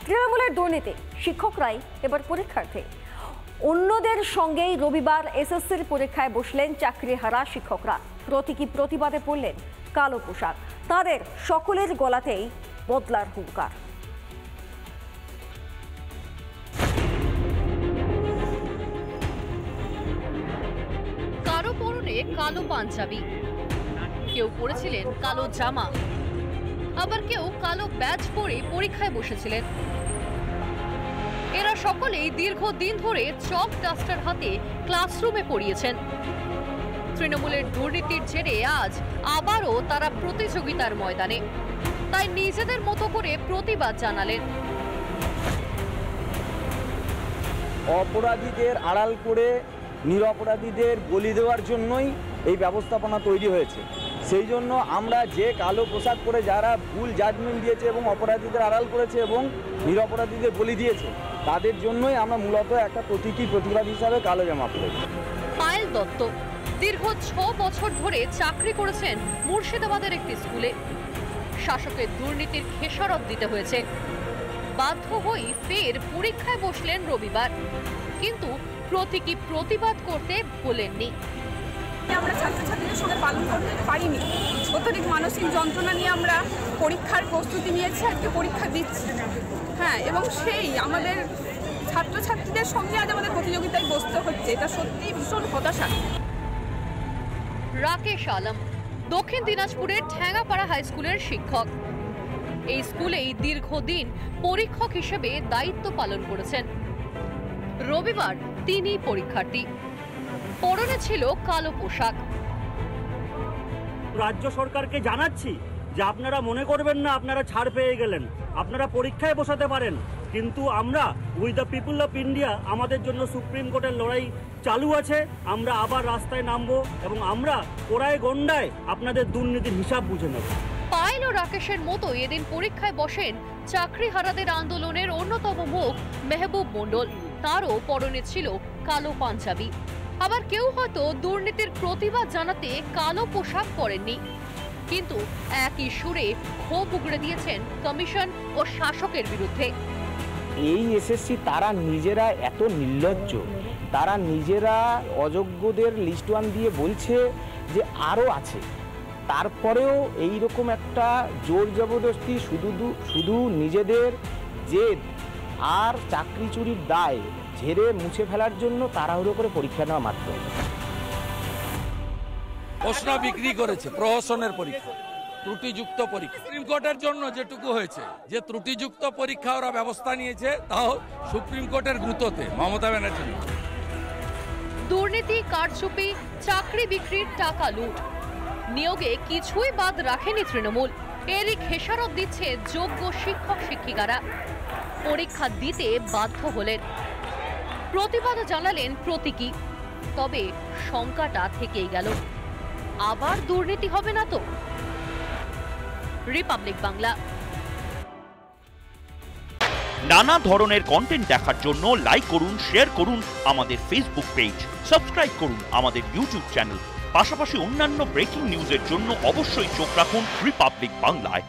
তৃণমূলের দুর্নীতি, শিক্ষকরাই এবার পরীক্ষার্থী। অন্যদের সঙ্গেই রবিবার এসএসসির পরীক্ষায় বসলেন চাকরিহারা শিক্ষকরা। প্রতীকী প্রতিবাদে পড়লেন কালো পোশাক। তাদের সকলের গলাতেই বদলার হুঙ্কার। কারো পরনে কালো পাঞ্জাবি, কেউ পরেছিলেন কালো জামা, আবার কেউ কালো ব্যাজ পরে পরীক্ষায় বসেছিলেন। এরা সকলেই দীর্ঘদিন ধরে চক ডাস্টার হাতে ক্লাসরুমে পড়িয়েছেন। তৃণমূলের দুর্নীতির জেরে আজ আবারও তারা প্রতিযোগিতার ময়দানে, তাই নিজেদের মতো করে প্রতিবাদ জানালেন। অপরাধীদের আড়াল করে নিরপরাধীদের বলি দেওয়ার জন্যই এই ব্যবস্থাপনা তৈরি হয়েছে। সেই জন্য আমরা যে কালো পোশাক পরে যারা ভুল জাজমেন্ট দিয়েছে এবং অপরাধীদের আড়াল করেছে এবং নিরপরাধীদের বলি দিয়েছে, তাদের জন্যই আমরা মূলত একটা প্রতীকী প্রতিবাদ হিসাবে কালো জামা পরেছি। পায়েল দত্ত দীর্ঘ 6 বছর ধরে চাকরি করেছেন মুর্শিদাবাদের একটি স্কুলে। শাসকের দুর্নীতির খেসারত দিতে হয়েছে। বাধ্য হয়ে ফের পরীক্ষায় বসলেন রবিবার, কিন্তু প্রতীকী প্রতিবাদ করতে ভোলেননি। আমরা ছাত্রছাত্রীদের সঙ্গে পালন করতে পারিনি। অত্যধিক মানসিক যন্ত্রণা নিয়ে আমরা পরীক্ষার প্রস্তুতি নিয়েছি, আজকে পরীক্ষা দিচ্ছি। হ্যাঁ, এবং সেই আমাদের ছাত্রছাত্রীদের সঙ্গে আজ আমাদের প্রতিযোগিতায় বসতে হচ্ছে, এটা সত্যিই ভীষণ হতাশা। রাকেশ আলম দক্ষিণ দিনাজপুরের ঠ্যাঙ্গাপাড়া হাই স্কুলের শিক্ষক। এই স্কুলেই দীর্ঘদিন পরীক্ষক হিসেবে দায়িত্ব পালন করেছেন। রবিবার তিনি পরীক্ষার্থী, পরনে ছিল কালো পোশাক। রাজ্য সরকারকে জানাচ্ছি যে আপনারা মনে করবেন না আপনারা ছাড় পেয়ে গেলেন, আপনারা পরীক্ষায় বসাতে পারেন, কিন্তু আমরা with the people of India আমাদের জন্য সুপ্রিম কোর্টের লড়াই চালু আছে। আমরা আবার রাস্তায় নামবো এবং আমরা কোড়ায় গন্ডায় আপনাদের দুর্নীতির হিসাব বুঝে নেব। পায়েল ও রাকেশের মতো এদিন পরীক্ষায় বসেন চাকরিহারাদের আন্দোলনের অন্যতম মুখ মেহবুব মণ্ডল। তারও পরনে ছিল কালো পাঞ্জাবি। আবার কেউ হয়তো দুর্নীতির প্রতিবাদ জানাতে কালো পোশাক পরেননি, কিন্তু একই সুরে ক্ষোভ উগড়ে দিয়েছেন কমিশন ও শাসকের বিরুদ্ধে। এই এসএসসি তারা নিজেরা এত নির্লজ্জ, তারা নিজেরা অযোগ্যদের লিস্ট ওয়ান দিয়ে বলছে যে আরও আছে, তারপরেও এই রকম একটা জোর জবরদস্তি শুধু নিজেদের জেদ আর চাকরি চুরির দায় ঝেড়ে মুছে ফেলার জন্য তাড়াহুড়ো করে পরীক্ষা নেওয়া মাত্র। প্রশ্ন বিক্রি করেছে প্রহসনের পরীক্ষা, ত্রুটিযুক্ত পরীক্ষা। সুপ্রিম কোর্টের জন্য যেটুকু হয়েছে, যে ত্রুটিযুক্ত পরীক্ষা ওরা ব্যবস্থা নিয়েছে, তাও সুপ্রিম কোর্টের গুঁতোতে মমতা ব্যানার্জি। দুর্নীতি, কারচুপি, চাকরি বিক্রির টাকা লুট, নিয়োগে কিছুই বাদ রাখেনি তৃণমূল। এরই খেসারত দিচ্ছে যোগ্য শিক্ষক শিক্ষিকারা। পরীক্ষা দিতে বাধ্য হলেন, প্রতিবাদ জানালেন প্রতীকী। তবে শঙ্কাটা থেকেই গেল, আবার দুর্নীতি হবে না তো? রিপাবলিক বাংলা। নানা ধরনের কন্টেন্ট দেখার জন্য লাইক করুন, শেয়ার করুন আমাদের ফেসবুক পেজ, সাবস্ক্রাইব করুন আমাদের ইউটিউব চ্যানেল। পাশাপাশি অন্যান্য ব্রেকিং নিউজের জন্য অবশ্যই চোখ রাখুন রিপাবলিক বাংলায়।